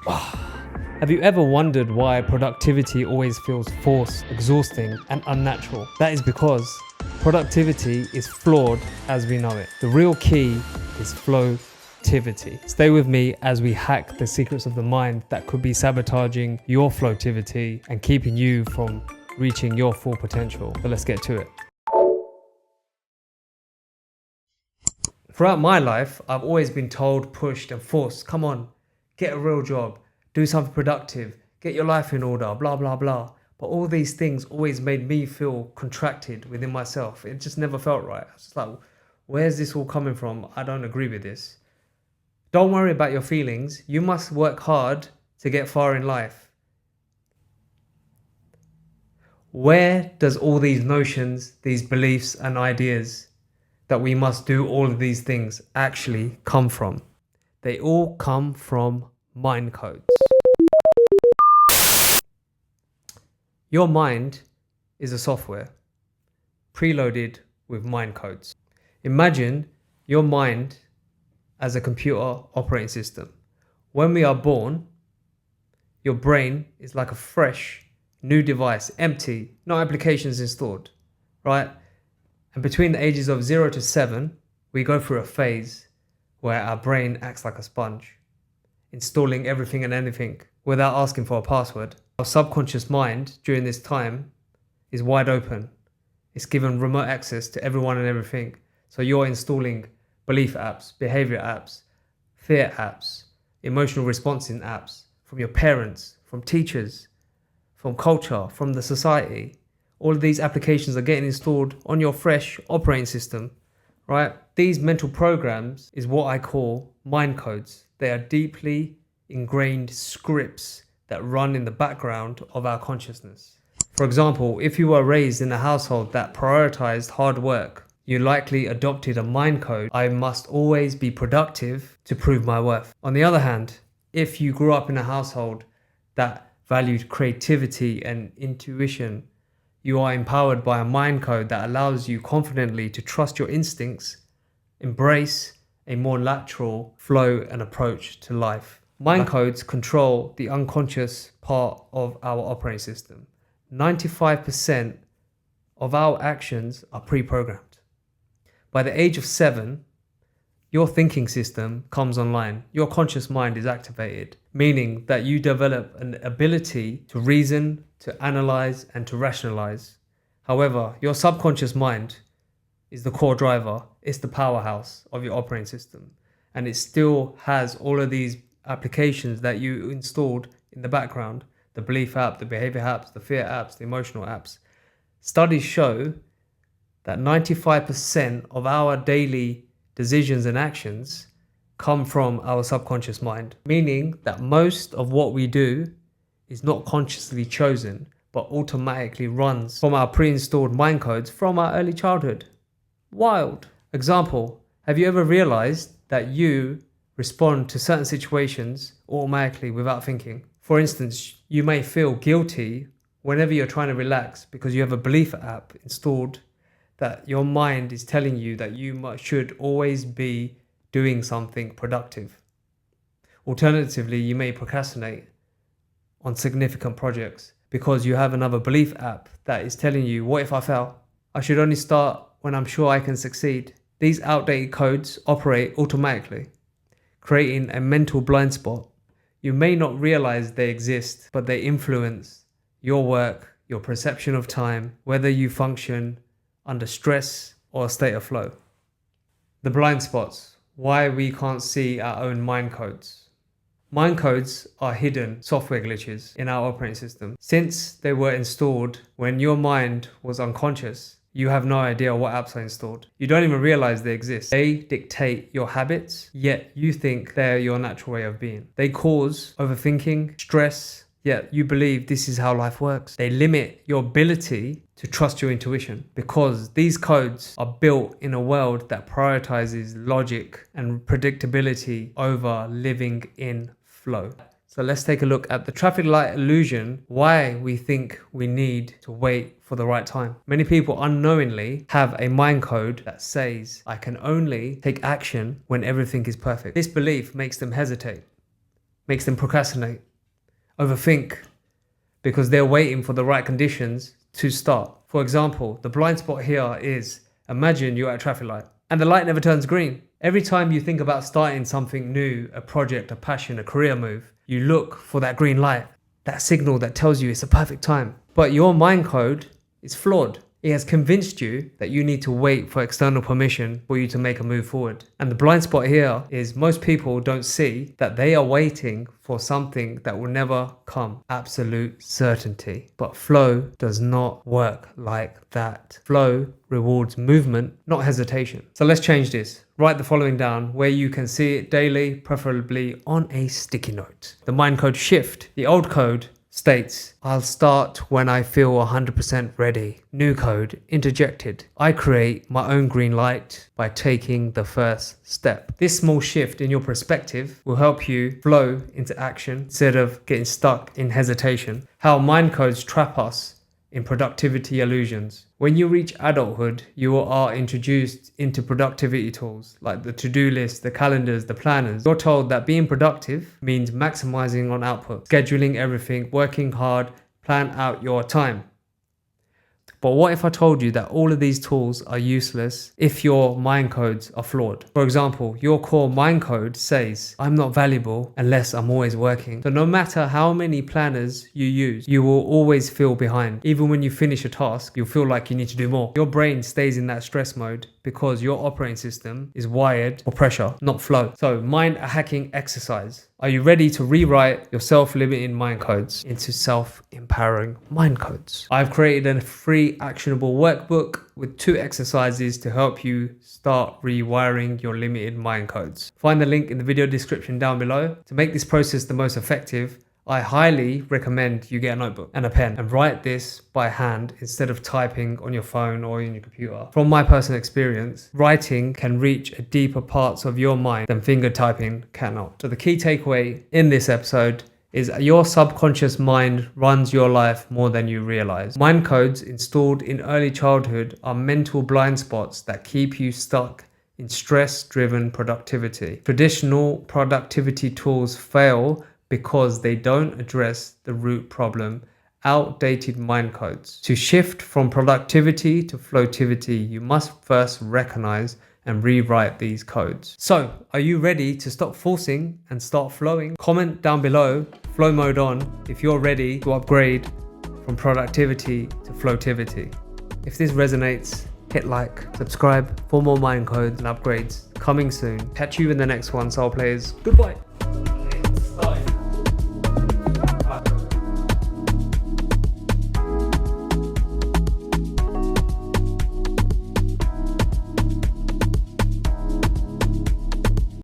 Have you ever wondered why productivity always feels forced, exhausting, and unnatural? That is because productivity is flawed as we know it. The real key is flowtivity. Stay with me as we hack the secrets of the mind that could be sabotaging your flowtivity and keeping you from reaching your full potential. So let's get to it. Throughout my life, I've always been told, pushed, and forced, come on, get a real job, do something productive, get your life in order, blah, blah, blah. But all these things always made me feel contracted within myself. It just never felt right. I was just like, where's this all coming from? I don't agree with this. Don't worry about your feelings. You must work hard to get far in life. Where does all these notions, these beliefs and ideas that we must do all of these things actually come from? They all come from mind codes. Your mind is a software preloaded with mind codes. Imagine your mind as a computer operating system. When we are born, your brain is like a fresh new device, empty, no applications installed, right? And between the ages of 0 to 7, we go through a phase where our brain acts like a sponge, installing everything and anything without asking for a password. Our subconscious mind during this time is wide open. It's given remote access to everyone and everything. So you're installing belief apps, behavior apps, fear apps, emotional responding apps from your parents, from teachers, from culture, from the society. All of these applications are getting installed on your fresh operating system, right? These mental programs is what I call mind codes. They are deeply ingrained scripts that run in the background of our consciousness. For example, if you were raised in a household that prioritized hard work, you likely adopted a mind code, I must always be productive to prove my worth. On the other hand, if you grew up in a household that valued creativity and intuition, you are empowered by a mind code that allows you confidently to trust your instincts, embrace a more natural flow and approach to life. Mind codes control the unconscious part of our operating system. 95% of our actions are pre-programmed. By the age of 7, your thinking system comes online. Your conscious mind is activated, meaning that you develop an ability to reason, to analyze, and to rationalize. However, your subconscious mind is the core driver. It's the powerhouse of your operating system. And it still has all of these applications that you installed in the background, the belief app, the behavior apps, the fear apps, the emotional apps. Studies show that 95% of our daily decisions and actions come from our subconscious mind, meaning that most of what we do is not consciously chosen, but automatically runs from our pre-installed mind codes from our early childhood. Wild. Example, have you ever realized that you respond to certain situations automatically without thinking? For instance, you may feel guilty whenever you're trying to relax because you have a belief app installed that your mind is telling you that you should always be doing something productive. Alternatively, you may procrastinate on significant projects because you have another belief app that is telling you, what if I fail? I should only start when I'm sure I can succeed. These outdated codes operate automatically, creating a mental blind spot. You may not realize they exist, but they influence your work, your perception of time, whether you function under stress or a state of flow. The blind spots, why we can't see our own mind codes. Mind codes are hidden software glitches in our operating system. Since they were installed when your mind was unconscious, you have no idea what apps are installed. You don't even realize they exist. They dictate your habits, yet you think they're your natural way of being. They cause overthinking, stress, yet you believe this is how life works. They limit your ability to trust your intuition because these codes are built in a world that prioritizes logic and predictability over living in flow. So let's take a look at the traffic light illusion, why we think we need to wait for the right time. Many people unknowingly have a mind code that says, I can only take action when everything is perfect. This belief makes them hesitate. makes them procrastinate, overthink, because they're waiting for the right conditions to start. For example, the blind spot here is, imagine you're at a traffic light and the light never turns green. Every time you think about starting something new, a project, a passion, a career move, you look for that green light, that signal that tells you it's the perfect time. But your mind code is flawed. It has convinced you that you need to wait for external permission for you to make a move forward. And the blind spot here is most people don't see that they are waiting for something that will never come. Absolute certainty. But flow does not work like that. Flow rewards movement, not hesitation. So let's change this. Write the following down where you can see it daily, preferably on a sticky note. The mind code shift. The old code states, I'll start when I feel 100% ready. New code interjected. I create my own green light by taking the first step. This small shift in your perspective will help you flow into action instead of getting stuck in hesitation. How mind codes trap us in productivity illusions. When you reach adulthood, you are introduced into productivity tools like the to-do list, the calendars, the planners. You're told that being productive means maximizing on output, scheduling everything, working hard, plan out your time. But what if I told you that all of these tools are useless if your mind codes are flawed? For example, your core mind code says, I'm not valuable unless I'm always working. So no matter how many planners you use, you will always feel behind. Even when you finish a task, you'll feel like you need to do more. Your brain stays in that stress mode because your operating system is wired for pressure, not flow. So mind a hacking exercise. Are you ready to rewrite your self-limiting mind codes into self-empowering mind codes? I've created a free actionable workbook with 2 exercises to help you start rewiring your limited mind codes. Find the link in the video description down below. To make this process the most effective, I highly recommend you get a notebook and a pen and write this by hand instead of typing on your phone or in your computer. From my personal experience, writing can reach deeper parts of your mind than finger typing cannot. So the key takeaway in this episode is your subconscious mind runs your life more than you realize. Mind codes installed in early childhood are mental blind spots that keep you stuck in stress-driven productivity. Traditional productivity tools fail because they don't address the root problem, outdated mind codes. To shift from productivity to flowtivity, you must first recognize and rewrite these codes. So, are you ready to stop forcing and start flowing? Comment down below, flow mode on, if you're ready to upgrade from productivity to flowtivity. If this resonates, hit like, subscribe for more mind codes and upgrades coming soon. Catch you in the next one, Soul Players. Goodbye.